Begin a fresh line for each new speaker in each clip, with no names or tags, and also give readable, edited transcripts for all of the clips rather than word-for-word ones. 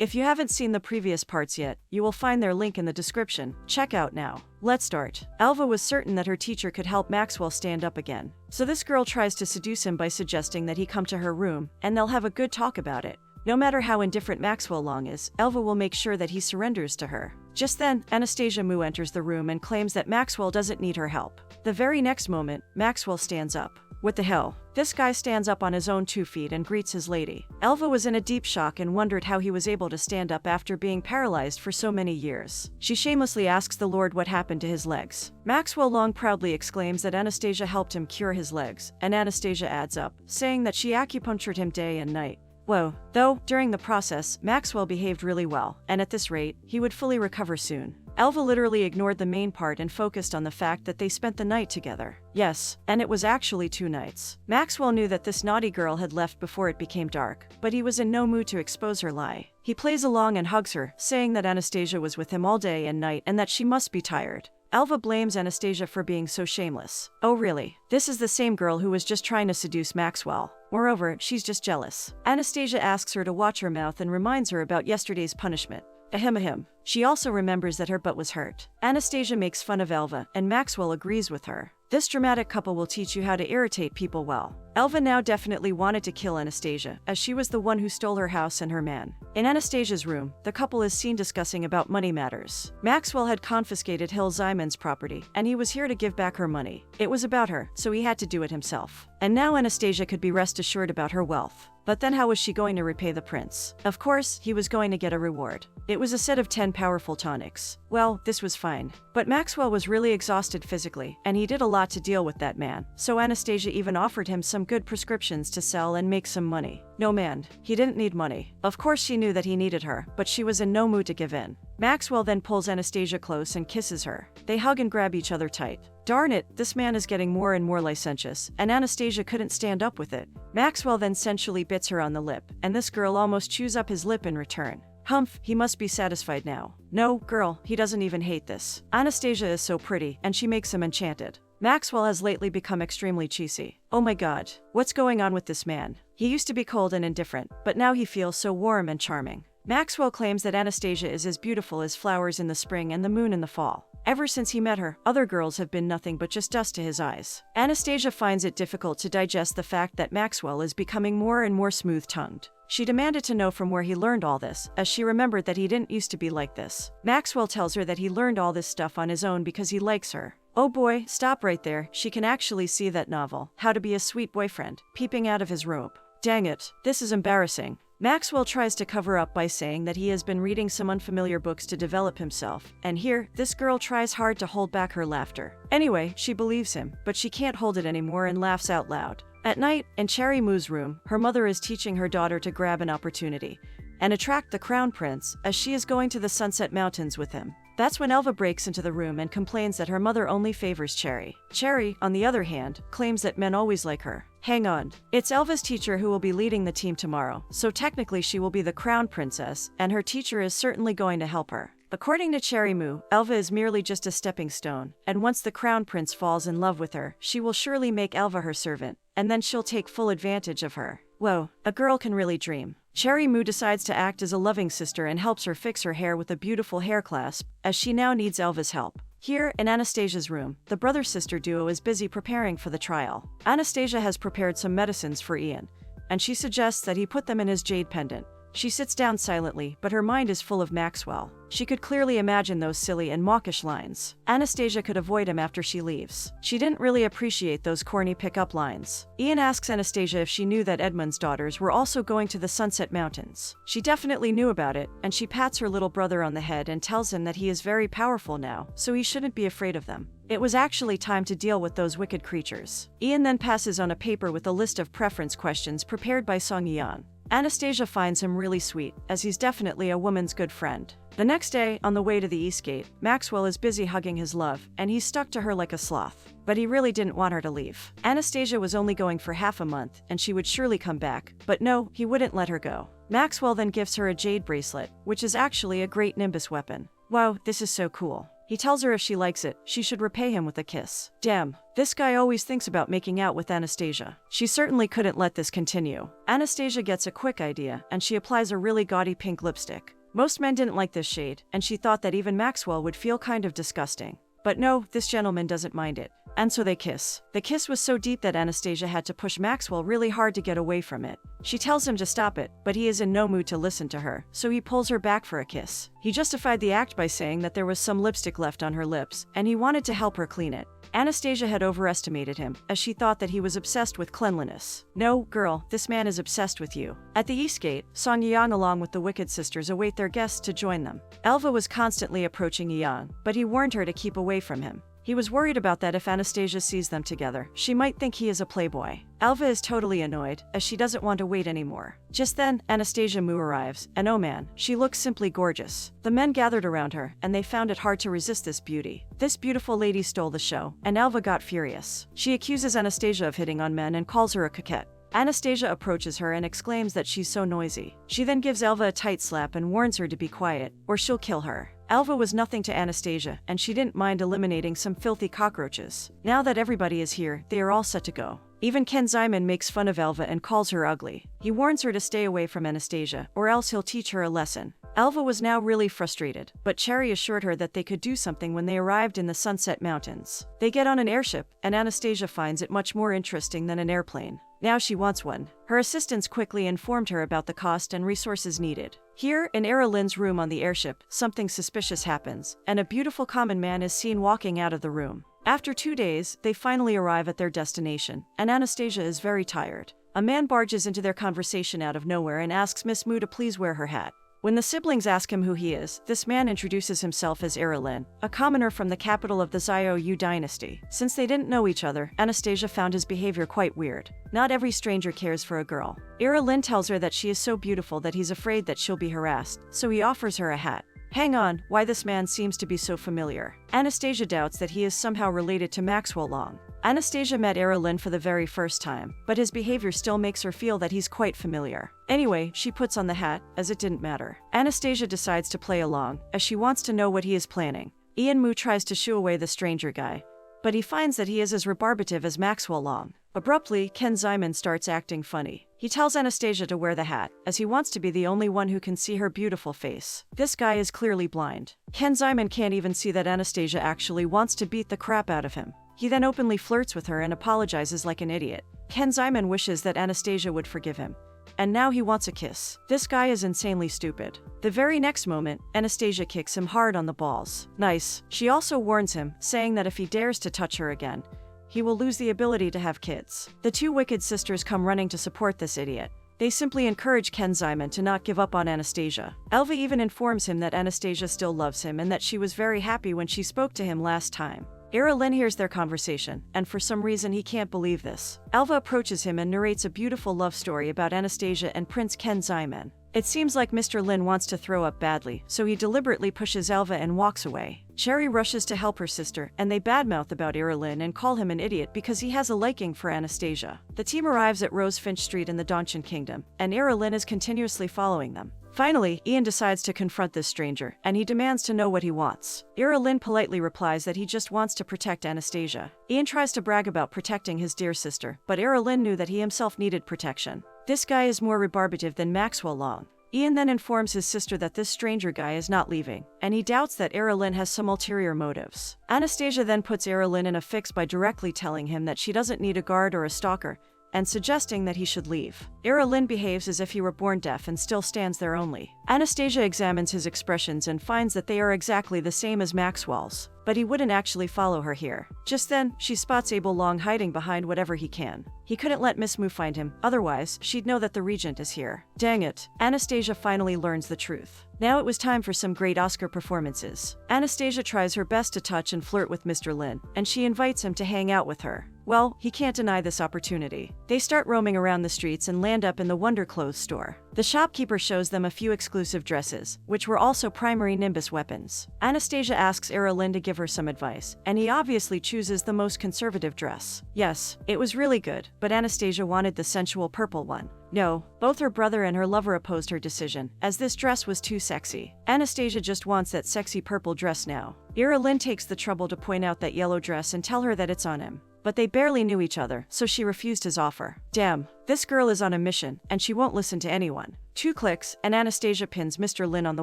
If you haven't seen the previous parts yet, you will find their link in the description. Check out now. Let's start. Alva was certain that her teacher could help Maxwell stand up again. So this girl tries to seduce him by suggesting that he come to her room, and they'll have a good talk about it. No matter how indifferent Maxwell Long is, Alva will make sure that he surrenders to her. Just then, Anastasia Mu enters the room and claims that Maxwell doesn't need her help. The very next moment, Maxwell stands up. What the hell? This guy stands up on his own 2 feet and greets his lady. Alva was in a deep shock and wondered how he was able to stand up after being paralyzed for so many years. She shamelessly asks the Lord what happened to his legs. Maxwell Long proudly exclaims that Anastasia helped him cure his legs, and Anastasia adds up, saying that she acupunctured him day and night. Whoa. Though, during the process, Maxwell behaved really well, and at this rate, he would fully recover soon. Alva literally ignored the main part and focused on the fact that they spent the night together. Yes, and it was actually 2 nights. Maxwell knew that this naughty girl had left before it became dark, but he was in no mood to expose her lie. He plays along and hugs her, saying that Anastasia was with him all day and night and that she must be tired. Alva blames Anastasia for being so shameless. Oh really? This is the same girl who was just trying to seduce Maxwell. Moreover, she's just jealous. Anastasia asks her to watch her mouth and reminds her about yesterday's punishment. Ahem. She also remembers that her butt was hurt. Anastasia makes fun of Alva, and Maxwell agrees with her. This dramatic couple will teach you how to irritate people well. Alva now definitely wanted to kill Anastasia, as she was the one who stole her house and her man. In Anastasia's room, the couple is seen discussing about money matters. Maxwell had confiscated Hill Zyman's property, and he was here to give back her money. It was about her, so he had to do it himself. And now Anastasia could be rest assured about her wealth. But then how was she going to repay the prince? Of course, he was going to get a reward. It was a set of 10 powerful tonics. Well, this was fine. But Maxwell was really exhausted physically, and he did a lot to deal with that man. So Anastasia even offered him some good prescriptions to sell and make some money. No man, he didn't need money. Of course she knew that he needed her, but she was in no mood to give in. Maxwell then pulls Anastasia close and kisses her. They hug and grab each other tight. Darn it, this man is getting more and more licentious, and Anastasia couldn't stand up with it. Maxwell then sensually bits her on the lip, and this girl almost chews up his lip in return. Humph, he must be satisfied now. No, girl, he doesn't even hate this. Anastasia is so pretty, and she makes him enchanted. Maxwell has lately become extremely cheesy. Oh my god, what's going on with this man? He used to be cold and indifferent, but now he feels so warm and charming. Maxwell claims that Anastasia is as beautiful as flowers in the spring and the moon in the fall. Ever since he met her, other girls have been nothing but just dust to his eyes. Anastasia finds it difficult to digest the fact that Maxwell is becoming more and more smooth-tongued. She demanded to know from where he learned all this, as she remembered that he didn't used to be like this. Maxwell tells her that he learned all this stuff on his own because he likes her. Oh boy, stop right there. She can actually see that novel, How to Be a Sweet Boyfriend, peeping out of his robe. Dang it, this is embarrassing. Maxwell tries to cover up by saying that he has been reading some unfamiliar books to develop himself, and here, this girl tries hard to hold back her laughter. Anyway, she believes him, but she can't hold it anymore and laughs out loud. At night, in Cherry Moo's room, her mother is teaching her daughter to grab an opportunity and attract the crown prince, as she is going to the Sunset Mountains with him. That's when Alva breaks into the room and complains that her mother only favors Cherry. Cherry, on the other hand, claims that men always like her. Hang on. It's Alva's teacher who will be leading the team tomorrow, so technically she will be the crown princess, and her teacher is certainly going to help her. According to Cherry Moo, Alva is merely just a stepping stone, and once the crown prince falls in love with her, she will surely make Alva her servant, and then she'll take full advantage of her. Whoa, a girl can really dream. Cherry Moo decides to act as a loving sister and helps her fix her hair with a beautiful hair clasp, as she now needs Alva's help. Here, in Anastasia's room, the brother-sister duo is busy preparing for the trial. Anastasia has prepared some medicines for Ian, and she suggests that he put them in his jade pendant. She sits down silently, but her mind is full of Maxwell. She could clearly imagine those silly and mawkish lines. Anastasia could avoid him after she leaves. She didn't really appreciate those corny pickup lines. Ian asks Anastasia if she knew that Edmund's daughters were also going to the Sunset Mountains. She definitely knew about it, and she pats her little brother on the head and tells him that he is very powerful now, so he shouldn't be afraid of them. It was actually time to deal with those wicked creatures. Ian then passes on a paper with a list of preference questions prepared by Song Yeon. Anastasia finds him really sweet, as he's definitely a woman's good friend. The next day, on the way to the East Gate, Maxwell is busy hugging his love, and he's stuck to her like a sloth. But he really didn't want her to leave. Anastasia was only going for half a month, and she would surely come back. But no, he wouldn't let her go. Maxwell then gives her a jade bracelet, which is actually a great Nimbus weapon. Wow, this is so cool. He tells her if she likes it, she should repay him with a kiss. Damn, this guy always thinks about making out with Anastasia. She certainly couldn't let this continue. Anastasia gets a quick idea, and she applies a really gaudy pink lipstick. Most men didn't like this shade, and she thought that even Maxwell would feel kind of disgusting. But no, this gentleman doesn't mind it. And so they kiss. The kiss was so deep that Anastasia had to push Maxwell really hard to get away from it. She tells him to stop it, but he is in no mood to listen to her, so he pulls her back for a kiss. He justified the act by saying that there was some lipstick left on her lips, and he wanted to help her clean it. Anastasia had overestimated him, as she thought that he was obsessed with cleanliness. No, girl, this man is obsessed with you. At the East Gate, Son Yang along with the Wicked Sisters await their guests to join them. Elva was constantly approaching Yang, but he warned her to keep away from him. He was worried about that if Anastasia sees them together, she might think he is a playboy. Elva is totally annoyed, as she doesn't want to wait anymore. Just then, Anastasia Mu arrives, and oh man, she looks simply gorgeous. The men gathered around her, and they found it hard to resist this beauty. This beautiful lady stole the show, and Elva got furious. She accuses Anastasia of hitting on men and calls her a coquette. Anastasia approaches her and exclaims that she's so noisy. She then gives Elva a tight slap and warns her to be quiet, or she'll kill her. Elva was nothing to Anastasia, and she didn't mind eliminating some filthy cockroaches. Now that everybody is here, they are all set to go. Even Ken Zyman makes fun of Elva and calls her ugly. He warns her to stay away from Anastasia, or else he'll teach her a lesson. Elva was now really frustrated, but Cherry assured her that they could do something when they arrived in the Sunset Mountains. They get on an airship, and Anastasia finds it much more interesting than an airplane. Now she wants one. Her assistants quickly informed her about the cost and resources needed. Here, in Era Lin's room on the airship, something suspicious happens, and a beautiful common man is seen walking out of the room. After 2 days, they finally arrive at their destination, and Anastasia is very tired. A man barges into their conversation out of nowhere and asks Miss Mu to please wear her hat. When the siblings ask him who he is, this man introduces himself as Era Lin, a commoner from the capital of the Zhou dynasty. Since they didn't know each other, Anastasia found his behavior quite weird. Not every stranger cares for a girl. Era Lin tells her that she is so beautiful that he's afraid that she'll be harassed, so he offers her a hat. Hang on, why this man seems to be so familiar? Anastasia doubts that he is somehow related to Maxwell Long. Anastasia met Era Lin for the very first time, but his behavior still makes her feel that he's quite familiar. Anyway, she puts on the hat, as it didn't matter. Anastasia decides to play along, as she wants to know what he is planning. Ian Mu tries to shoo away the stranger guy, but he finds that he is as rebarbative as Maxwell Long. Abruptly, Ken Zyman starts acting funny. He tells Anastasia to wear the hat, as he wants to be the only one who can see her beautiful face. This guy is clearly blind. Ken Zyman can't even see that Anastasia actually wants to beat the crap out of him. He then openly flirts with her and apologizes like an idiot. Ken Zyman wishes that Anastasia would forgive him. And now he wants a kiss. This guy is insanely stupid. The very next moment, Anastasia kicks him hard on the balls. Nice. She also warns him, saying that if he dares to touch her again, he will lose the ability to have kids. The two Wicked Sisters come running to support this idiot. They simply encourage Ken Zyman to not give up on Anastasia. Elva even informs him that Anastasia still loves him and that she was very happy when she spoke to him last time. Era Lin hears their conversation, and for some reason he can't believe this. Elva approaches him and narrates a beautiful love story about Anastasia and Prince Ken Zyman. It seems like Mr. Lin wants to throw up badly, so he deliberately pushes Elva and walks away. Cherry rushes to help her sister, and they badmouth about Era Lin and call him an idiot because he has a liking for Anastasia. The team arrives at Rose Finch Street in the Dongchen Kingdom, and Era Lin is continuously following them. Finally, Ian decides to confront this stranger, and he demands to know what he wants. Era Lin politely replies that he just wants to protect Anastasia. Ian tries to brag about protecting his dear sister, but Era Lin knew that he himself needed protection. This guy is more rebarbative than Maxwell Long. Ian then informs his sister that this stranger guy is not leaving, and he doubts that Era Lin has some ulterior motives. Anastasia then puts Era Lin in a fix by directly telling him that she doesn't need a guard or a stalker, and suggesting that he should leave. Era Lin behaves as if he were born deaf and still stands there only. Anastasia examines his expressions and finds that they are exactly the same as Maxwell's, but he wouldn't actually follow her here. Just then, she spots Abel Long hiding behind whatever he can. He couldn't let Miss Mu find him, otherwise she'd know that the regent is here. Dang it. Anastasia finally learns the truth. Now it was time for some great Oscar performances. Anastasia tries her best to touch and flirt with Mr. Lin, and she invites him to hang out with her. Well, he can't deny this opportunity. They start roaming around the streets and land up in the Wonder Clothes store. The shopkeeper shows them a few exclusive dresses, which were also primary Nimbus weapons. Anastasia asks Lin to give her some advice, and he obviously chooses the most conservative dress. Yes, it was really good, but Anastasia wanted the sensual purple one. No, both her brother and her lover opposed her decision, as this dress was too sexy. Anastasia just wants that sexy purple dress now. Lin takes the trouble to point out that yellow dress and tell her that it's on him. But they barely knew each other, so she refused his offer. Damn, this girl is on a mission, and she won't listen to anyone. 2 clicks, and Anastasia pins Mr. Lin on the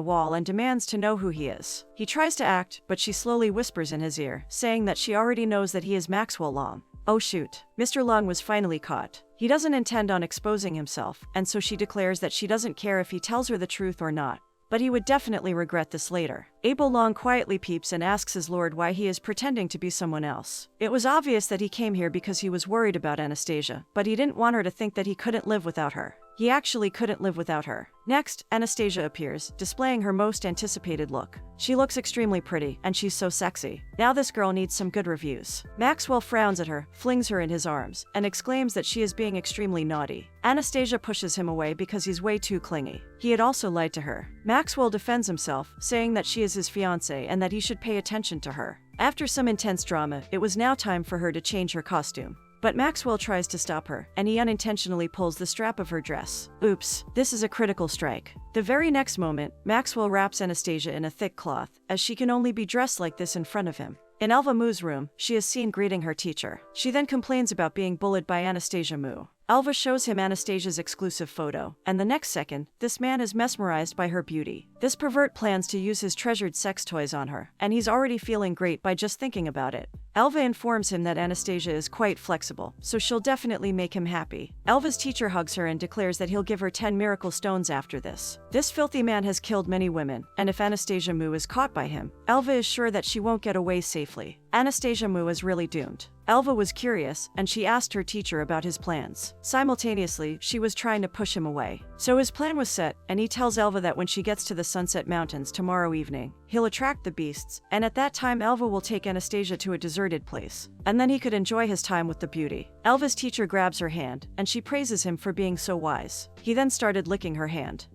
wall and demands to know who he is. He tries to act, but she slowly whispers in his ear, saying that she already knows that he is Maxwell Long. Oh shoot, Mr. Long was finally caught. He doesn't intend on exposing himself, and so she declares that she doesn't care if he tells her the truth or not. But he would definitely regret this later. Abel Long quietly peeps and asks his lord why he is pretending to be someone else. It was obvious that he came here because he was worried about Anastasia, but he didn't want her to think that he couldn't live without her. He actually couldn't live without her. Next, Anastasia appears, displaying her most anticipated look. She looks extremely pretty, and she's so sexy. Now this girl needs some good reviews. Maxwell frowns at her, flings her in his arms, and exclaims that she is being extremely naughty. Anastasia pushes him away because he's way too clingy. He had also lied to her. Maxwell defends himself, saying that she is his fiancée and that he should pay attention to her. After some intense drama, it was now time for her to change her costume. But Maxwell tries to stop her, and he unintentionally pulls the strap of her dress. Oops, this is a critical strike. The very next moment, Maxwell wraps Anastasia in a thick cloth, as she can only be dressed like this in front of him. In Elva Mu's room, she is seen greeting her teacher. She then complains about being bullied by Anastasia Mu. Elva shows him Anastasia's exclusive photo, and the next second, this man is mesmerized by her beauty. This pervert plans to use his treasured sex toys on her, and he's already feeling great by just thinking about it. Elva informs him that Anastasia is quite flexible, so she'll definitely make him happy. Elva's teacher hugs her and declares that he'll give her 10 miracle stones after this. This filthy man has killed many women, and if Anastasia Mu is caught by him, Elva is sure that she won't get away safely. Anastasia Mu is really doomed. Elva was curious, and she asked her teacher about his plans. Simultaneously, she was trying to push him away. So his plan was set, and he tells Elva that when she gets to the Sunset Mountains tomorrow evening, he'll attract the beasts, and at that time Elva will take Anastasia to a deserted place. And then he could enjoy his time with the beauty. Elva's teacher grabs her hand, and she praises him for being so wise. He then started licking her hand.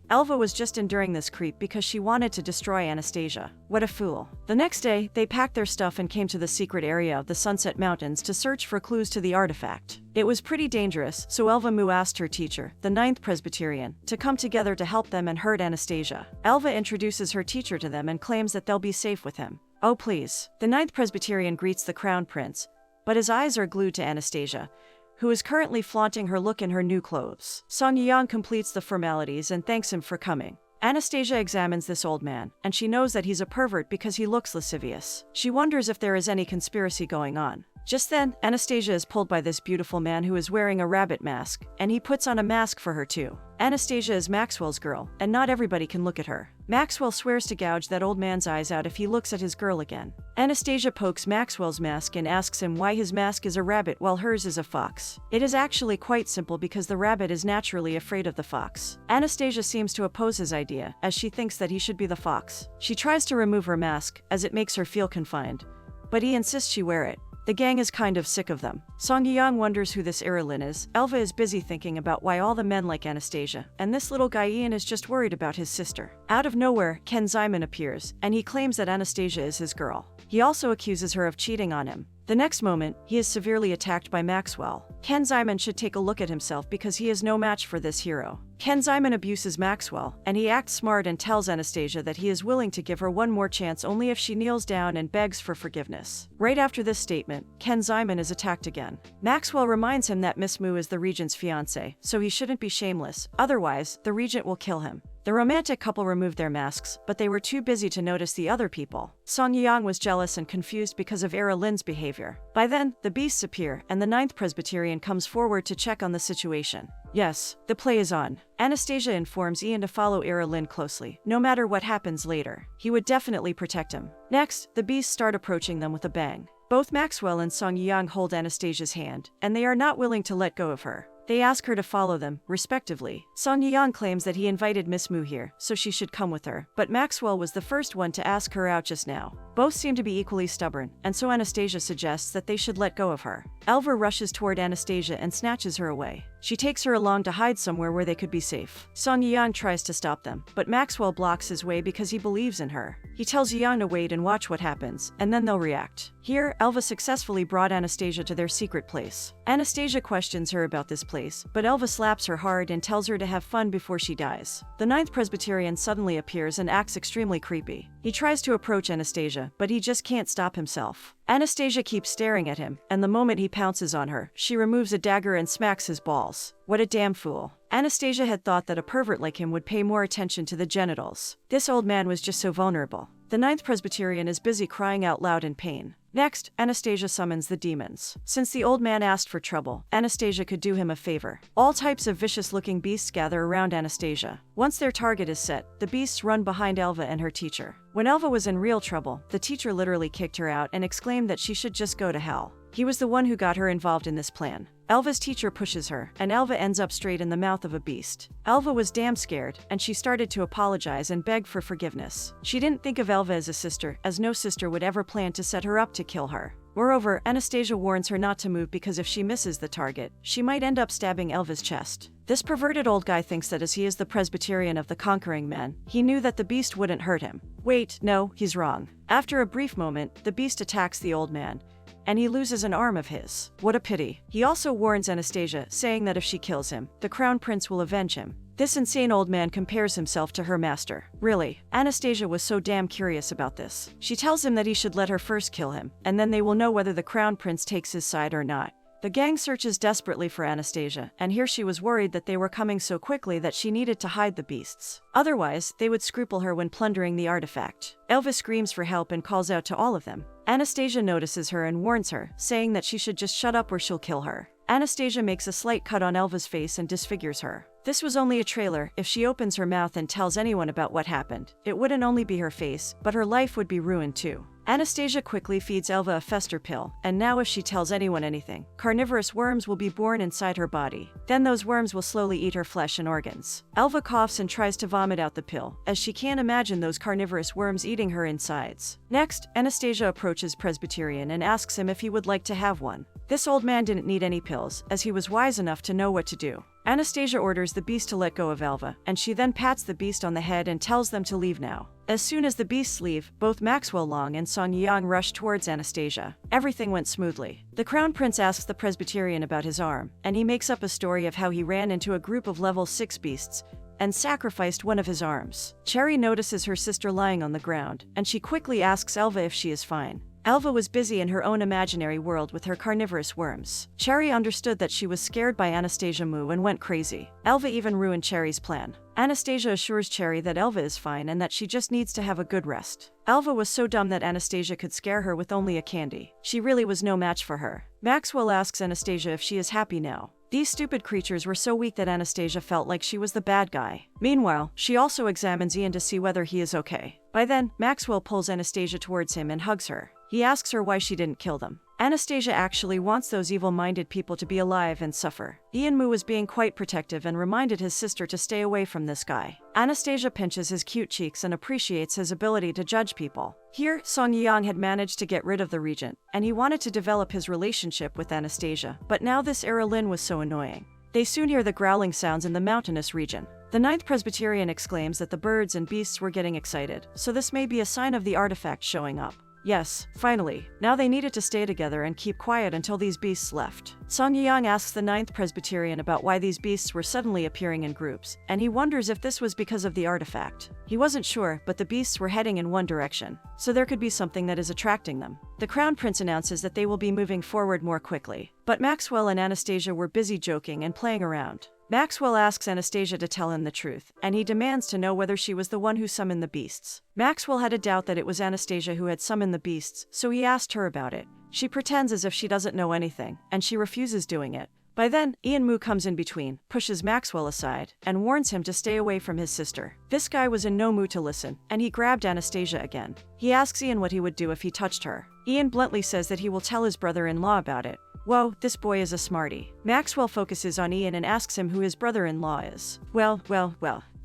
Elva was just enduring this creep because she wanted to destroy Anastasia. What a fool. The next day, they packed their stuff and came to the secret area of the Sunset Mountains to search for clues to the artifact. It was pretty dangerous, so Elva Mu asked her teacher, the 9th Presbyterian, to come together to help them and hurt Anastasia. Elva introduces her teacher to them and claims that they'll be safe with him. Oh please. The 9th Presbyterian greets the Crown Prince, but his eyes are glued to Anastasia, who is currently flaunting her look in her new clothes. Song Yang completes the formalities and thanks him for coming. Anastasia examines this old man, and she knows that he's a pervert because he looks lascivious. She wonders if there is any conspiracy going on. Just then, Anastasia is pulled by this beautiful man who is wearing a rabbit mask, and he puts on a mask for her too. Anastasia is Maxwell's girl, and not everybody can look at her. Maxwell swears to gouge that old man's eyes out if he looks at his girl again. Anastasia pokes Maxwell's mask and asks him why his mask is a rabbit while hers is a fox. It is actually quite simple because the rabbit is naturally afraid of the fox. Anastasia seems to oppose his idea, as she thinks that he should be the fox. She tries to remove her mask, as it makes her feel confined, but he insists she wear it. The gang is kind of sick of them. Song Yang wonders who this Lin is. Elva is busy thinking about why all the men like Anastasia, and this little guy Ian is just worried about his sister. Out of nowhere, Ken Zyman appears, and he claims that Anastasia is his girl. He also accuses her of cheating on him. The next moment, he is severely attacked by Maxwell. Ken Zyman should take a look at himself because he is no match for this hero. Ken Zyman abuses Maxwell, and he acts smart and tells Anastasia that he is willing to give her one more chance only if she kneels down and begs for forgiveness. Right after this statement, Ken Zyman is attacked again. Maxwell reminds him that Miss Mu is the regent's fiancée, so he shouldn't be shameless, otherwise, the regent will kill him. The romantic couple removed their masks, but they were too busy to notice the other people. Song Yang was jealous and confused because of Lin's behavior. By then, the beasts appear, and the 9th Presbyterian comes forward to check on the situation. Yes, the play is on. Anastasia informs Ian to follow Lin closely. No matter what happens later, he would definitely protect him. Next, the beasts start approaching them with a bang. Both Maxwell and Song Yang hold Anastasia's hand, and they are not willing to let go of her. They ask her to follow them, respectively. Song Yeon claims that he invited Miss Moo here, so she should come with her, but Maxwell was the first one to ask her out just now. Both seem to be equally stubborn, and so Anastasia suggests that they should let go of her. Elva rushes toward Anastasia and snatches her away. She takes her along to hide somewhere where they could be safe. Song Yeon tries to stop them, but Maxwell blocks his way because he believes in her. He tells Yeon to wait and watch what happens, and then they'll react. Here, Elva successfully brought Anastasia to their secret place. Anastasia questions her about this place, but Elva slaps her hard and tells her to have fun before she dies. The Ninth Presbyterian suddenly appears and acts extremely creepy. He tries to approach Anastasia, but he just can't stop himself. Anastasia keeps staring at him, and the moment he pounces on her, she removes a dagger and smacks his balls. What a damn fool. Anastasia had thought that a pervert like him would pay more attention to the genitals. This old man was just so vulnerable. The Ninth Presbyterian is busy crying out loud in pain. Next, Anastasia summons the demons. Since the old man asked for trouble, Anastasia could do him a favor. All types of vicious-looking beasts gather around Anastasia. Once their target is set, the beasts run behind Elva and her teacher. When Elva was in real trouble, the teacher literally kicked her out and exclaimed that she should just go to hell. He was the one who got her involved in this plan. Elva's teacher pushes her, and Elva ends up straight in the mouth of a beast. Elva was damn scared, and she started to apologize and beg for forgiveness. She didn't think of Elva as a sister, as no sister would ever plan to set her up to kill her. Moreover, Anastasia warns her not to move because if she misses the target, she might end up stabbing Elva's chest. This perverted old guy thinks that as he is the Presbyterian of the conquering men, he knew that the beast wouldn't hurt him. Wait, no, he's wrong. After a brief moment, the beast attacks the old man, and he loses an arm of his. What a pity. He also warns Anastasia, saying that if she kills him, the crown prince will avenge him. This insane old man compares himself to her master. Really, Anastasia was so damn curious about this. She tells him that he should let her first kill him, and then they will know whether the crown prince takes his side or not. The gang searches desperately for Anastasia, and here she was worried that they were coming so quickly that she needed to hide the beasts. Otherwise, they would scruple her when plundering the artifact. Elva screams for help and calls out to all of them. Anastasia notices her and warns her, saying that she should just shut up or she'll kill her. Anastasia makes a slight cut on Elva's face and disfigures her. This was only a trailer. If she opens her mouth and tells anyone about what happened, it wouldn't only be her face, but her life would be ruined too. Anastasia quickly feeds Elva a fester pill, and now if she tells anyone anything, carnivorous worms will be born inside her body. Then those worms will slowly eat her flesh and organs. Elva coughs and tries to vomit out the pill, as she can't imagine those carnivorous worms eating her insides. Next, Anastasia approaches Presbyterian and asks him if he would like to have one. This old man didn't need any pills, as he was wise enough to know what to do. Anastasia orders the beast to let go of Elva, and she then pats the beast on the head and tells them to leave now. As soon as the beasts leave, both Maxwell Long and Song Yeon rush towards Anastasia. Everything went smoothly. The Crown Prince asks the Presbyterian about his arm, and he makes up a story of how he ran into a group of level 6 beasts and sacrificed one of his arms. Cherry notices her sister lying on the ground, and she quickly asks Elva if she is fine. Elva was busy in her own imaginary world with her carnivorous worms. Cherry understood that she was scared by Anastasia Moo and went crazy. Elva even ruined Cherry's plan. Anastasia assures Cherry that Elva is fine and that she just needs to have a good rest. Elva was so dumb that Anastasia could scare her with only a candy. She really was no match for her. Maxwell asks Anastasia if she is happy now. These stupid creatures were so weak that Anastasia felt like she was the bad guy. Meanwhile, she also examines Ian to see whether he is okay. By then, Maxwell pulls Anastasia towards him and hugs her. He asks her why she didn't kill them. Anastasia actually wants those evil-minded people to be alive and suffer. Ian Moo was being quite protective and reminded his sister to stay away from this guy. Anastasia pinches his cute cheeks and appreciates his ability to judge people. Here, Song Yeong had managed to get rid of the regent, and he wanted to develop his relationship with Anastasia, but now this Era Lin was so annoying. They soon hear the growling sounds in the mountainous region. The Ninth Presbyterian exclaims that the birds and beasts were getting excited, so this may be a sign of the artifact showing up. Yes, finally. Now they needed to stay together and keep quiet until these beasts left. Song Yeong asks the Ninth Presbyterian about why these beasts were suddenly appearing in groups, and he wonders if this was because of the artifact. He wasn't sure, but the beasts were heading in one direction, so there could be something that is attracting them. The Crown Prince announces that they will be moving forward more quickly, but Maxwell and Anastasia were busy joking and playing around. Maxwell asks Anastasia to tell him the truth, and he demands to know whether she was the one who summoned the beasts. Maxwell had a doubt that it was Anastasia who had summoned the beasts, so he asked her about it. She pretends as if she doesn't know anything, and she refuses doing it. By then, Ian Moo comes in between, pushes Maxwell aside, and warns him to stay away from his sister. This guy was in no mood to listen, and he grabbed Anastasia again. He asks Ian what he would do if he touched her. Ian bluntly says that he will tell his brother-in-law about it, Whoa, this boy is a smarty. Maxwell focuses on Ian and asks him who his brother-in-law is. Well.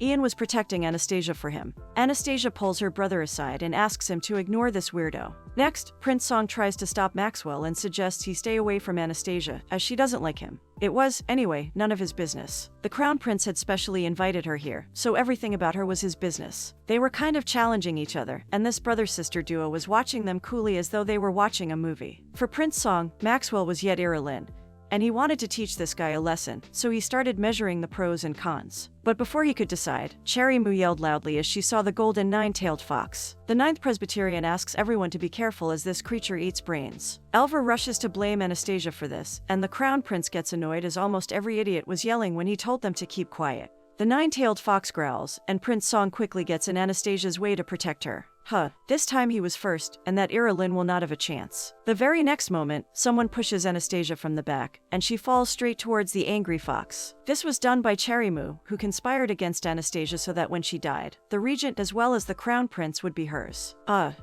Ian was protecting Anastasia for him. Anastasia pulls her brother aside and asks him to ignore this weirdo. Next, Prince Song tries to stop Maxwell and suggests he stay away from Anastasia, as she doesn't like him. It was, anyway, none of his business. The Crown Prince had specially invited her here, so everything about her was his business. They were kind of challenging each other, and this brother-sister duo was watching them coolly as though they were watching a movie. For Prince Song, Maxwell was yet Irulan, and he wanted to teach this guy a lesson, so he started measuring the pros and cons. But before he could decide, Cherry Moo yelled loudly as she saw the golden nine-tailed fox. The Ninth Presbyterian asks everyone to be careful as this creature eats brains. Elva rushes to blame Anastasia for this, and the Crown Prince gets annoyed as almost every idiot was yelling when he told them to keep quiet. The nine-tailed fox growls, and Prince Song quickly gets in Anastasia's way to protect her. This time he was first, and that Irulan will not have a chance. The very next moment, someone pushes Anastasia from the back, and she falls straight towards the angry fox. This was done by Cherry Moo, who conspired against Anastasia so that when she died, the regent as well as the Crown Prince would be hers.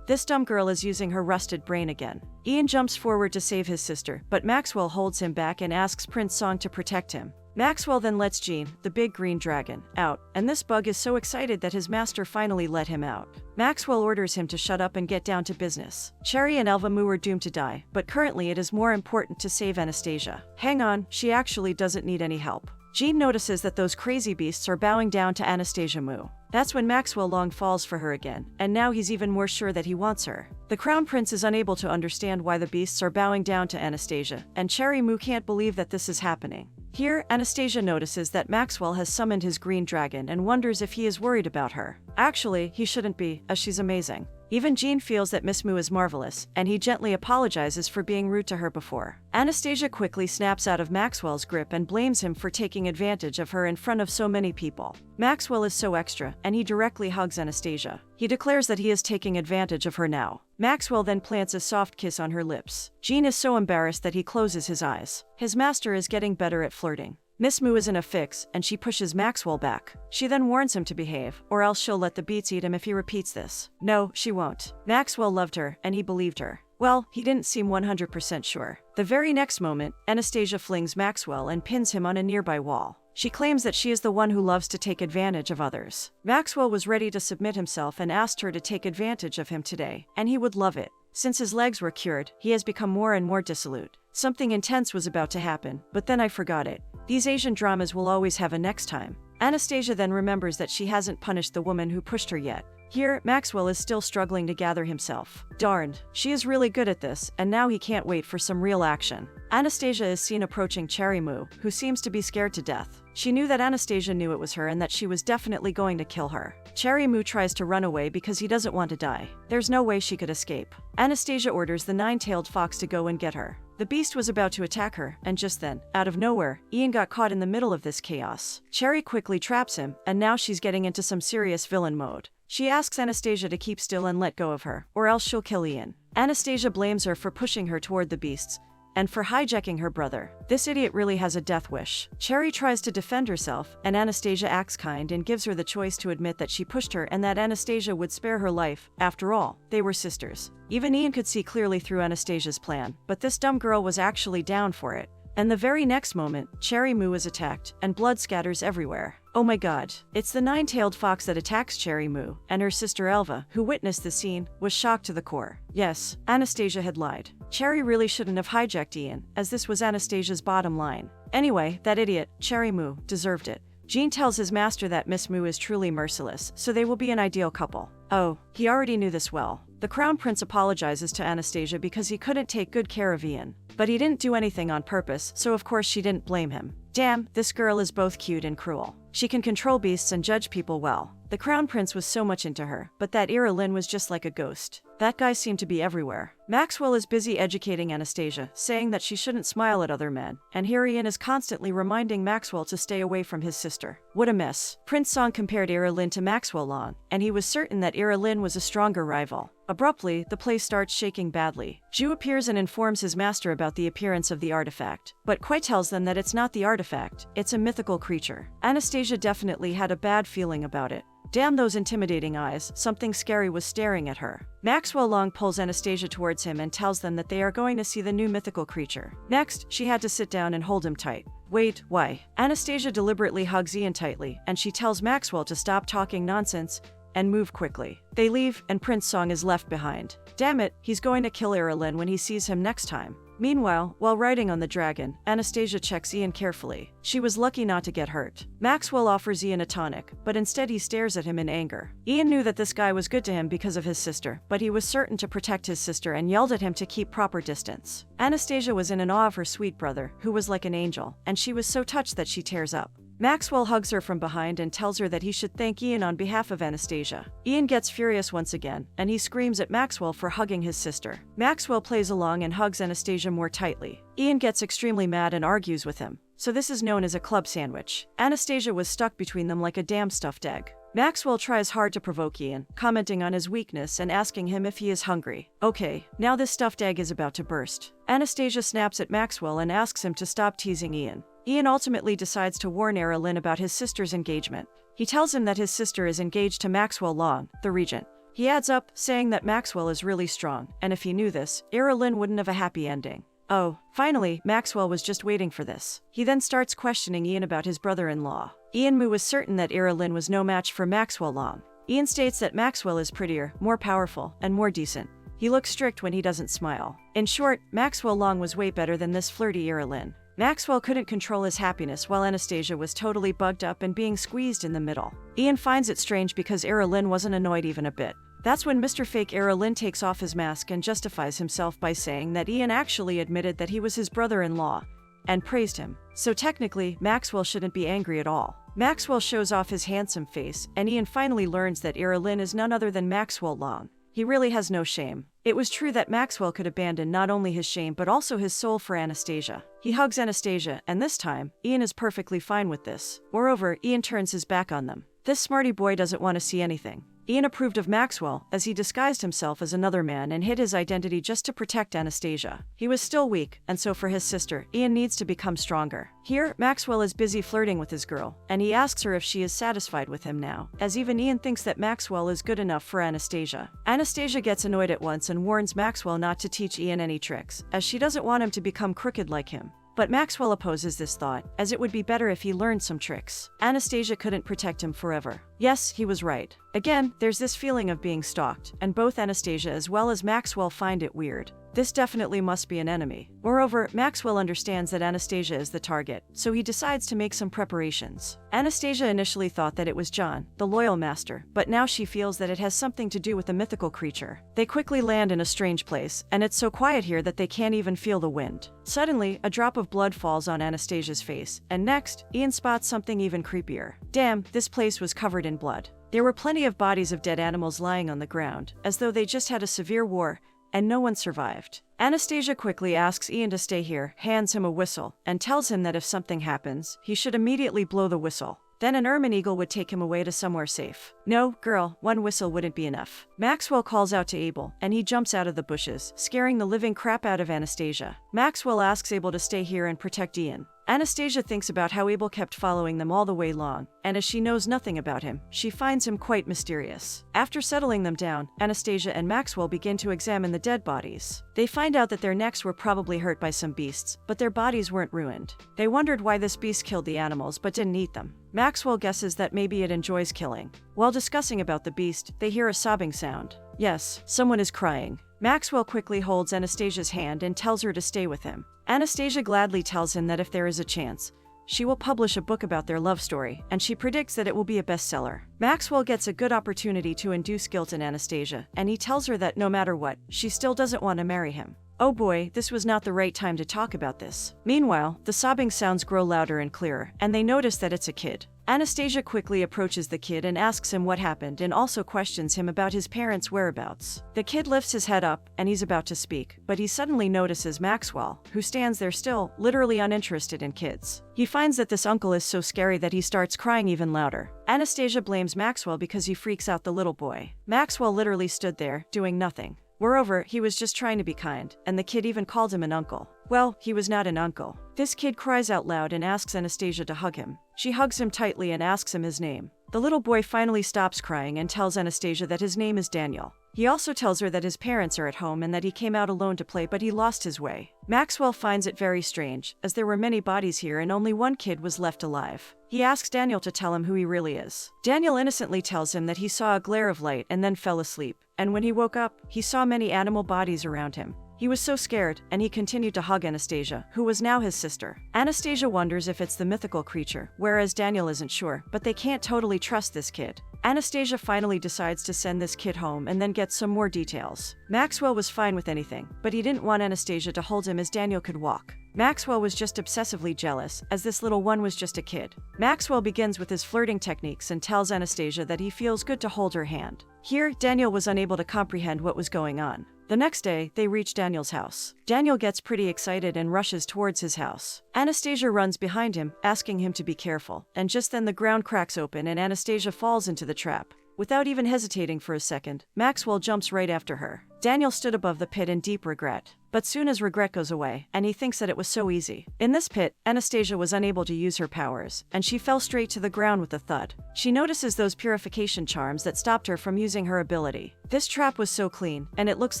This dumb girl is using her rusted brain again. Ian jumps forward to save his sister, but Maxwell holds him back and asks Prince Song to protect him. Maxwell then lets Jean, the big green dragon, out, and this bug is so excited that his master finally let him out. Maxwell orders him to shut up and get down to business. Cherry and Elva Moo are doomed to die, but currently it is more important to save Anastasia. Hang on, she actually doesn't need any help. Jean notices that those crazy beasts are bowing down to Anastasia Moo. That's when Maxwell Long falls for her again, and now he's even more sure that he wants her. The Crown Prince is unable to understand why the beasts are bowing down to Anastasia, and Cherry Moo can't believe that this is happening. Here, Anastasia notices that Maxwell has summoned his green dragon and wonders if he is worried about her. Actually, he shouldn't be, as she's amazing. Even Jean feels that Miss Moo is marvelous, and he gently apologizes for being rude to her before. Anastasia quickly snaps out of Maxwell's grip and blames him for taking advantage of her in front of so many people. Maxwell is so extra, and he directly hugs Anastasia. He declares that he is taking advantage of her now. Maxwell then plants a soft kiss on her lips. Jean is so embarrassed that he closes his eyes. His master is getting better at flirting. Miss Moo is in a fix, and she pushes Maxwell back. She then warns him to behave, or else she'll let the beats eat him if he repeats this. No, she won't. Maxwell loved her, and he believed her. Well, he didn't seem 100% sure. The very next moment, Anastasia flings Maxwell and pins him on a nearby wall. She claims that she is the one who loves to take advantage of others. Maxwell was ready to submit himself and asked her to take advantage of him today, and he would love it. Since his legs were cured, he has become more and more dissolute. Something intense was about to happen, but then I forgot it. These Asian dramas will always have a next time. Anastasia then remembers that she hasn't punished the woman who pushed her yet. Here, Maxwell is still struggling to gather himself. Darned, she is really good at this, and now he can't wait for some real action. Anastasia is seen approaching Cherry Moo, who seems to be scared to death. She knew that Anastasia knew it was her and that she was definitely going to kill her. Cherry Moo tries to run away because he doesn't want to die. There's no way she could escape. Anastasia orders the nine-tailed fox to go and get her. The beast was about to attack her, and just then, out of nowhere, Ian got caught in the middle of this chaos. Cherry quickly traps him, and now she's getting into some serious villain mode. She asks Anastasia to keep still and let go of her, or else she'll kill Ian. Anastasia blames her for pushing her toward the beasts, and for hijacking her brother. This idiot really has a death wish. Cherry tries to defend herself, and Anastasia acts kind and gives her the choice to admit that she pushed her and that Anastasia would spare her life. After all, they were sisters. Even Ian could see clearly through Anastasia's plan, but this dumb girl was actually down for it. And the very next moment, Cherry Moo is attacked, and blood scatters everywhere. Oh my god, it's the nine-tailed fox that attacks Cherry Moo, and her sister Elva, who witnessed the scene, was shocked to the core. Yes, Anastasia had lied. Cherry really shouldn't have hijacked Ian, as this was Anastasia's bottom line. Anyway, that idiot, Cherry Moo, deserved it. Jean tells his master that Miss Moo is truly merciless, so they will be an ideal couple. Oh, he already knew this well. The Crown Prince apologizes to Anastasia because he couldn't take good care of Ian. But he didn't do anything on purpose, so of course she didn't blame him. Damn, this girl is both cute and cruel. She can control beasts and judge people well. The Crown Prince was so much into her, but that Irulan was just like a ghost. That guy seemed to be everywhere. Maxwell is busy educating Anastasia, saying that she shouldn't smile at other men, and here Ian is constantly reminding Maxwell to stay away from his sister. What a mess. Prince Song compared Irulan to Maxwell Long, and he was certain that Irulan was a stronger rival. Abruptly, the place starts shaking badly. Zhu appears and informs his master about the appearance of the artifact, but Kuai tells them that it's not the artifact, it's a mythical creature. Anastasia definitely had a bad feeling about it. Damn those intimidating eyes, something scary was staring at her. Maxwell Long pulls Anastasia towards him and tells them that they are going to see the new mythical creature. Next, she had to sit down and hold him tight. Wait, why? Anastasia deliberately hugs Ian tightly, and she tells Maxwell to stop talking nonsense and move quickly. They leave, and Prince Song is left behind. Damn it, he's going to kill Irulan when he sees him next time. Meanwhile, while riding on the dragon, Anastasia checks Ian carefully. She was lucky not to get hurt. Maxwell offers Ian a tonic, but instead he stares at him in anger. Ian knew that this guy was good to him because of his sister, but he was certain to protect his sister and yelled at him to keep proper distance. Anastasia was in awe of her sweet brother, who was like an angel, and she was so touched that she tears up. Maxwell hugs her from behind and tells her that he should thank Ian on behalf of Anastasia. Ian gets furious once again, and he screams at Maxwell for hugging his sister. Maxwell plays along and hugs Anastasia more tightly. Ian gets extremely mad and argues with him. So this is known as a club sandwich. Anastasia was stuck between them like a damn stuffed egg. Maxwell tries hard to provoke Ian, commenting on his weakness and asking him if he is hungry. Okay, now this stuffed egg is about to burst. Anastasia snaps at Maxwell and asks him to stop teasing Ian. Ian ultimately decides to warn Irulan about his sister's engagement. He tells him that his sister is engaged to Maxwell Long, the regent. He adds up, saying that Maxwell is really strong, and if he knew this, Irulan wouldn't have a happy ending. Oh, finally, Maxwell was just waiting for this. He then starts questioning Ian about his brother-in-law. Ian Mu was certain that Irulan was no match for Maxwell Long. Ian states that Maxwell is prettier, more powerful, and more decent. He looks strict when he doesn't smile. In short, Maxwell Long was way better than this flirty Irulan. Maxwell couldn't control his happiness while Anastasia was totally bugged up and being squeezed in the middle. Ian finds it strange because Irulan wasn't annoyed even a bit. That's when Mr. Fake Irulan takes off his mask and justifies himself by saying that Ian actually admitted that he was his brother-in-law and praised him. So technically, Maxwell shouldn't be angry at all. Maxwell shows off his handsome face, and Ian finally learns that Irulan is none other than Maxwell Long. He really has no shame. It was true that Maxwell could abandon not only his shame but also his soul for Anastasia. He hugs Anastasia, and this time, Ian is perfectly fine with this. Moreover, Ian turns his back on them. This smarty boy doesn't want to see anything. Ian approved of Maxwell, as he disguised himself as another man and hid his identity just to protect Anastasia. He was still weak, and so for his sister, Ian needs to become stronger. Here, Maxwell is busy flirting with his girl, and he asks her if she is satisfied with him now, as even Ian thinks that Maxwell is good enough for Anastasia. Anastasia gets annoyed at once and warns Maxwell not to teach Ian any tricks, as she doesn't want him to become crooked like him. But Maxwell opposes this thought, as it would be better if he learned some tricks. Anastasia couldn't protect him forever. Yes, he was right. Again, there's this feeling of being stalked, and both Anastasia as well as Maxwell find it weird. This definitely must be an enemy. Moreover, Maxwell understands that Anastasia is the target, so he decides to make some preparations. Anastasia initially thought that it was John, the loyal master, but now she feels that it has something to do with the mythical creature. They quickly land in a strange place, and it's so quiet here that they can't even feel the wind. Suddenly, a drop of blood falls on Anastasia's face, and next, Ian spots something even creepier. Damn, this place was covered in blood. There were plenty of bodies of dead animals lying on the ground, as though they just had a severe war, and no one survived. Anastasia quickly asks Ian to stay here, hands him a whistle, and tells him that if something happens, he should immediately blow the whistle. Then an ermine eagle would take him away to somewhere safe. No, girl, one whistle wouldn't be enough. Maxwell calls out to Abel, and he jumps out of the bushes, scaring the living crap out of Anastasia. Maxwell asks Abel to stay here and protect Ian. Anastasia thinks about how Abel kept following them all the way long, and as she knows nothing about him, she finds him quite mysterious. After settling them down, Anastasia and Maxwell begin to examine the dead bodies. They find out that their necks were probably hurt by some beasts, but their bodies weren't ruined. They wondered why this beast killed the animals but didn't eat them. Maxwell guesses that maybe it enjoys killing. While discussing about the beast, they hear a sobbing sound. Yes, someone is crying. Maxwell quickly holds Anastasia's hand and tells her to stay with him. Anastasia gladly tells him that if there is a chance, she will publish a book about their love story, and she predicts that it will be a bestseller. Maxwell gets a good opportunity to induce guilt in Anastasia, and he tells her that no matter what, she still doesn't want to marry him. Oh boy, this was not the right time to talk about this. Meanwhile, the sobbing sounds grow louder and clearer, and they notice that it's a kid. Anastasia quickly approaches the kid and asks him what happened and also questions him about his parents' whereabouts. The kid lifts his head up, and he's about to speak, but he suddenly notices Maxwell, who stands there still, literally uninterested in kids. He finds that this uncle is so scary that he starts crying even louder. Anastasia blames Maxwell because he freaks out the little boy. Maxwell literally stood there, doing nothing. Moreover, he was just trying to be kind, and the kid even called him an uncle. Well, he was not an uncle. This kid cries out loud and asks Anastasia to hug him. She hugs him tightly and asks him his name. The little boy finally stops crying and tells Anastasia that his name is Daniel. He also tells her that his parents are at home and that he came out alone to play but he lost his way. Maxwell finds it very strange, as there were many bodies here and only one kid was left alive. He asks Daniel to tell him who he really is. Daniel innocently tells him that he saw a glare of light and then fell asleep, and when he woke up, he saw many animal bodies around him. He was so scared, and he continued to hug Anastasia, who was now his sister. Anastasia wonders if it's the mythical creature, whereas Daniel isn't sure, but they can't totally trust this kid. Anastasia finally decides to send this kid home and then gets some more details. Maxwell was fine with anything, but he didn't want Anastasia to hold him as Daniel could walk. Maxwell was just obsessively jealous, as this little one was just a kid. Maxwell begins with his flirting techniques and tells Anastasia that he feels good to hold her hand. Here, Daniel was unable to comprehend what was going on. The next day, they reach Daniel's house. Daniel gets pretty excited and rushes towards his house. Anastasia runs behind him, asking him to be careful, and just then the ground cracks open and Anastasia falls into the trap. Without even hesitating for a second, Maxwell jumps right after her. Daniel stood above the pit in deep regret. But soon his regret goes away, and he thinks that it was so easy. In this pit, Anastasia was unable to use her powers, and she fell straight to the ground with a thud. She notices those purification charms that stopped her from using her ability. This trap was so clean, and it looks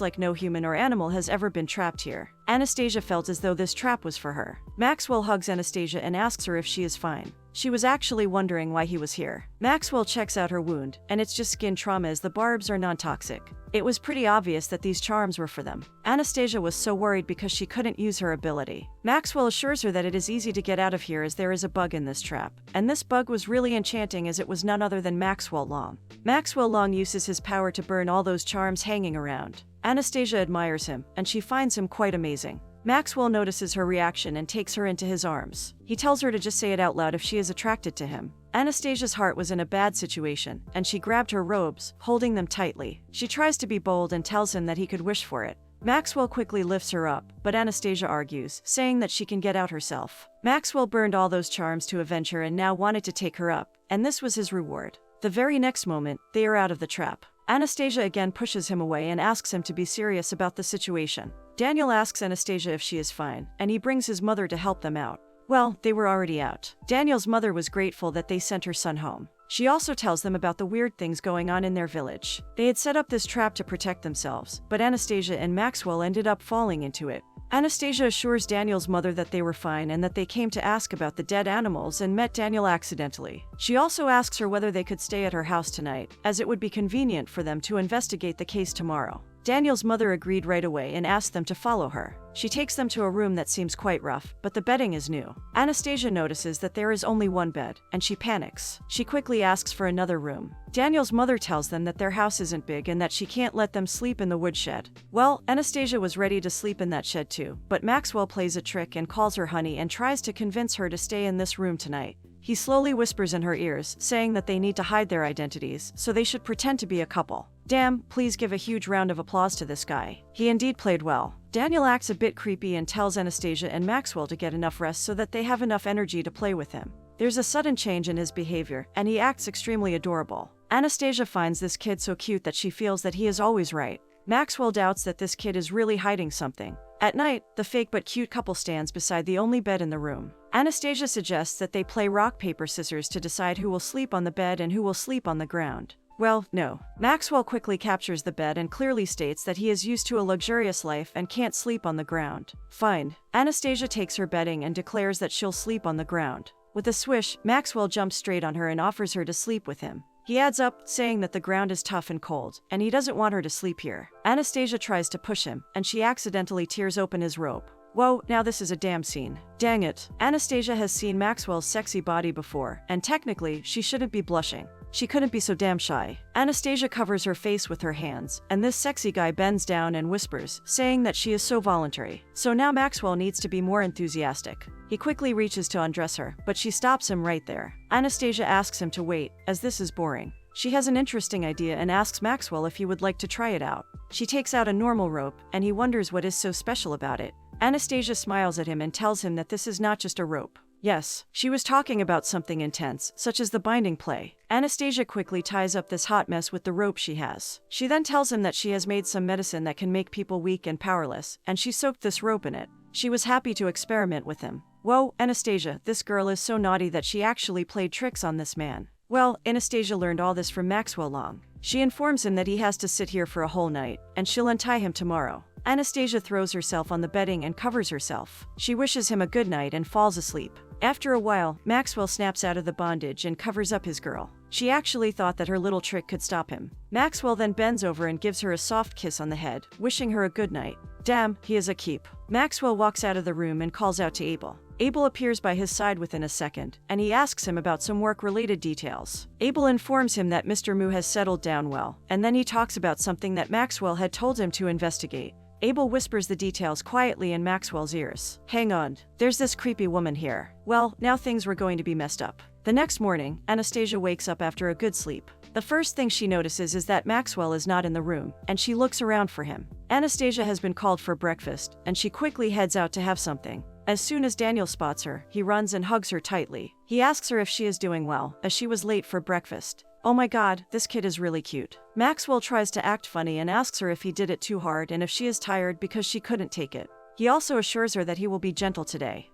like no human or animal has ever been trapped here. Anastasia felt as though this trap was for her. Maxwell hugs Anastasia and asks her if she is fine. She was actually wondering why he was here. Maxwell checks out her wound, and it's just skin trauma as the barbs are non-toxic. It was pretty obvious that these charms were for them. Anastasia was so worried because she couldn't use her ability. Maxwell assures her that it is easy to get out of here as there is a bug in this trap. And this bug was really enchanting as it was none other than Maxwell Long. Maxwell Long uses his power to burn all those charms hanging around. Anastasia admires him, and she finds him quite amazing. Maxwell notices her reaction and takes her into his arms. He tells her to just say it out loud if she is attracted to him. Anastasia's heart was in a bad situation, and she grabbed her robes, holding them tightly. She tries to be bold and tells him that he could wish for it. Maxwell quickly lifts her up, but Anastasia argues, saying that she can get out herself. Maxwell burned all those charms to avenge her and now wanted to take her up, and this was his reward. The very next moment, they are out of the trap. Anastasia again pushes him away and asks him to be serious about the situation. Daniel asks Anastasia if she is fine, and he brings his mother to help them out. Well, they were already out. Daniel's mother was grateful that they sent her son home. She also tells them about the weird things going on in their village. They had set up this trap to protect themselves, but Anastasia and Maxwell ended up falling into it. Anastasia assures Daniel's mother that they were fine and that they came to ask about the dead animals and met Daniel accidentally. She also asks her whether they could stay at her house tonight, as it would be convenient for them to investigate the case tomorrow. Daniel's mother agreed right away and asked them to follow her. She takes them to a room that seems quite rough, but the bedding is new. Anastasia notices that there is only one bed, and she panics. She quickly asks for another room. Daniel's mother tells them that their house isn't big and that she can't let them sleep in the woodshed. Well, Anastasia was ready to sleep in that shed too, but Maxwell plays a trick and calls her honey and tries to convince her to stay in this room tonight. He slowly whispers in her ears, saying that they need to hide their identities, so they should pretend to be a couple. Damn, please give a huge round of applause to this guy. He indeed played well. Daniel acts a bit creepy and tells Anastasia and Maxwell to get enough rest so that they have enough energy to play with him. There's a sudden change in his behavior, and he acts extremely adorable. Anastasia finds this kid so cute that she feels that he is always right. Maxwell doubts that this kid is really hiding something. At night, the fake but cute couple stands beside the only bed in the room. Anastasia suggests that they play rock, paper, scissors to decide who will sleep on the bed and who will sleep on the ground. Well, no. Maxwell quickly captures the bed and clearly states that he is used to a luxurious life and can't sleep on the ground. Fine. Anastasia takes her bedding and declares that she'll sleep on the ground. With a swish, Maxwell jumps straight on her and offers her to sleep with him. He adds up, saying that the ground is tough and cold, and he doesn't want her to sleep here. Anastasia tries to push him, and she accidentally tears open his robe. Whoa, now this is a damn scene. Dang it. Anastasia has seen Maxwell's sexy body before, and technically, she shouldn't be blushing. She couldn't be so damn shy. Anastasia covers her face with her hands, and this sexy guy bends down and whispers, saying that she is so voluntary. So now Maxwell needs to be more enthusiastic. He quickly reaches to undress her, but she stops him right there. Anastasia asks him to wait, as this is boring. She has an interesting idea and asks Maxwell if he would like to try it out. She takes out a normal rope, and he wonders what is so special about it. Anastasia smiles at him and tells him that this is not just a rope. Yes, she was talking about something intense, such as the binding play. Anastasia quickly ties up this hot mess with the rope she has. She then tells him that she has made some medicine that can make people weak and powerless, and she soaked this rope in it. She was happy to experiment with him. Whoa, Anastasia, this girl is so naughty that she actually played tricks on this man. Well, Anastasia learned all this from Maxwell Long. She informs him that he has to sit here for a whole night, and she'll untie him tomorrow. Anastasia throws herself on the bedding and covers herself. She wishes him a good night and falls asleep. After a while, Maxwell snaps out of the bondage and covers up his girl. She actually thought that her little trick could stop him. Maxwell then bends over and gives her a soft kiss on the head, wishing her a good night. Damn, he is a keep. Maxwell walks out of the room and calls out to Abel. Abel appears by his side within a second, and he asks him about some work-related details. Abel informs him that Mr. Mu has settled down well, and then he talks about something that Maxwell had told him to investigate. Abel whispers the details quietly in Maxwell's ears. Hang on, there's this creepy woman here. Well, now things were going to be messed up. The next morning, Anastasia wakes up after a good sleep. The first thing she notices is that Maxwell is not in the room, and she looks around for him. Anastasia has been called for breakfast, and she quickly heads out to have something. As soon as Daniel spots her, he runs and hugs her tightly. He asks her if she is doing well, as she was late for breakfast. Oh my god, this kid is really cute. Maxwell tries to act funny and asks her if he did it too hard and if she is tired because she couldn't take it. He also assures her that he will be gentle today.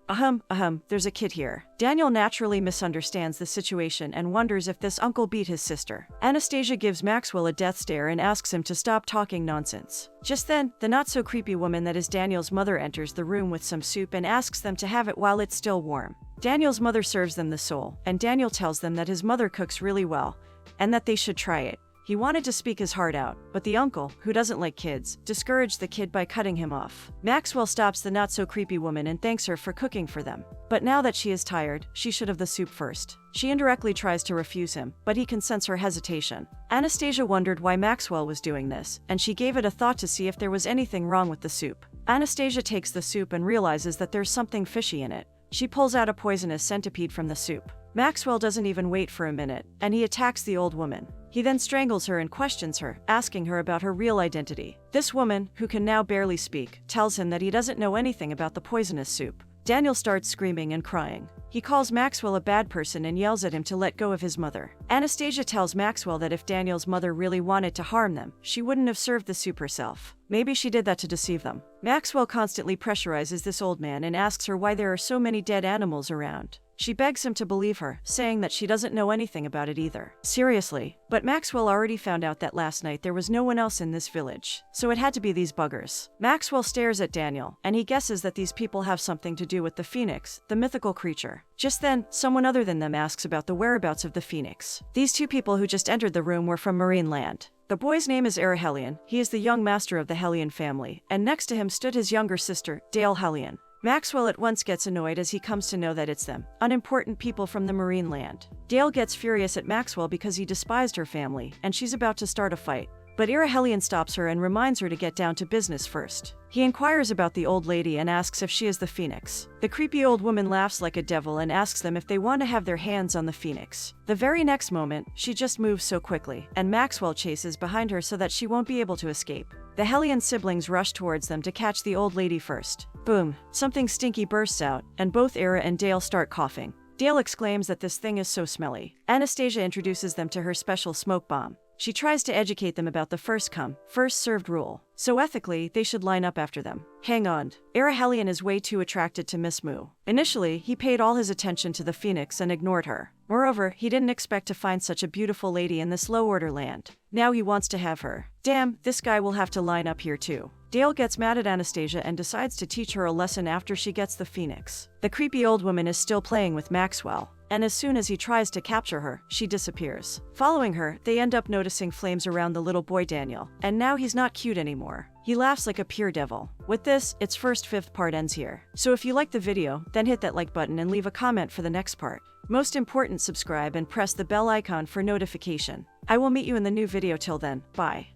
There's a kid here. Daniel naturally misunderstands the situation and wonders if this uncle beat his sister. Anastasia gives Maxwell a death stare and asks him to stop talking nonsense. Just then, the not-so-creepy woman that is Daniel's mother enters the room with some soup and asks them to have it while it's still warm. Daniel's mother serves them the sole, and Daniel tells them that his mother cooks really well, and that they should try it. He wanted to speak his heart out, but the uncle, who doesn't like kids, discouraged the kid by cutting him off. Maxwell stops the not-so-creepy woman and thanks her for cooking for them. But now that she is tired, she should have the soup first. She indirectly tries to refuse him, but he can sense her hesitation. Anastasia wondered why Maxwell was doing this, and she gave it a thought to see if there was anything wrong with the soup. Anastasia takes the soup and realizes that there's something fishy in it. She pulls out a poisonous centipede from the soup. Maxwell doesn't even wait for a minute, and he attacks the old woman. He then strangles her and questions her, asking her about her real identity. This woman, who can now barely speak, tells him that he doesn't know anything about the poisonous soup. Daniel starts screaming and crying. He calls Maxwell a bad person and yells at him to let go of his mother. Anastasia tells Maxwell that if Daniel's mother really wanted to harm them, she wouldn't have served the soup herself. Maybe she did that to deceive them. Maxwell constantly pressurizes this old man and asks her why there are so many dead animals around. She begs him to believe her, saying that she doesn't know anything about it either. Seriously. But Maxwell already found out that last night there was no one else in this village, so it had to be these buggers. Maxwell stares at Daniel, and he guesses that these people have something to do with the phoenix, the mythical creature. Just then, someone other than them asks about the whereabouts of the phoenix. These two people who just entered the room were from Marine Land. The boy's name is Hellion. He is the young master of the Hellion family, and next to him stood his younger sister, Dale Hellion. Maxwell at once gets annoyed as he comes to know that it's them, unimportant people from the Marine Land. Dale gets furious at Maxwell because he despised her family, and she's about to start a fight. But Hellion stops her and reminds her to get down to business first. He inquires about the old lady and asks if she is the phoenix. The creepy old woman laughs like a devil and asks them if they want to have their hands on the phoenix. The very next moment, she just moves so quickly, and Maxwell chases behind her so that she won't be able to escape. The Hellion siblings rush towards them to catch the old lady first. Boom! Something stinky bursts out, and both Era and Dale start coughing. Dale exclaims that this thing is so smelly. Anastasia introduces them to her special smoke bomb. She tries to educate them about the first come, first served rule. So ethically, they should line up after them. Hang on. Hellion is way too attracted to Miss Mu. Initially, he paid all his attention to the phoenix and ignored her. Moreover, he didn't expect to find such a beautiful lady in this low-order land. Now he wants to have her. Damn, this guy will have to line up here too. Dale gets mad at Anastasia and decides to teach her a lesson after she gets the phoenix. The creepy old woman is still playing with Maxwell, and as soon as he tries to capture her, she disappears. Following her, they end up noticing flames around the little boy Daniel, and now he's not cute anymore. He laughs like a pure devil. With this, its fifth part ends here. So if you liked the video, then hit that like button and leave a comment for the next part. Most important, subscribe and press the bell icon for notification. I will meet you in the new video. Till then, bye.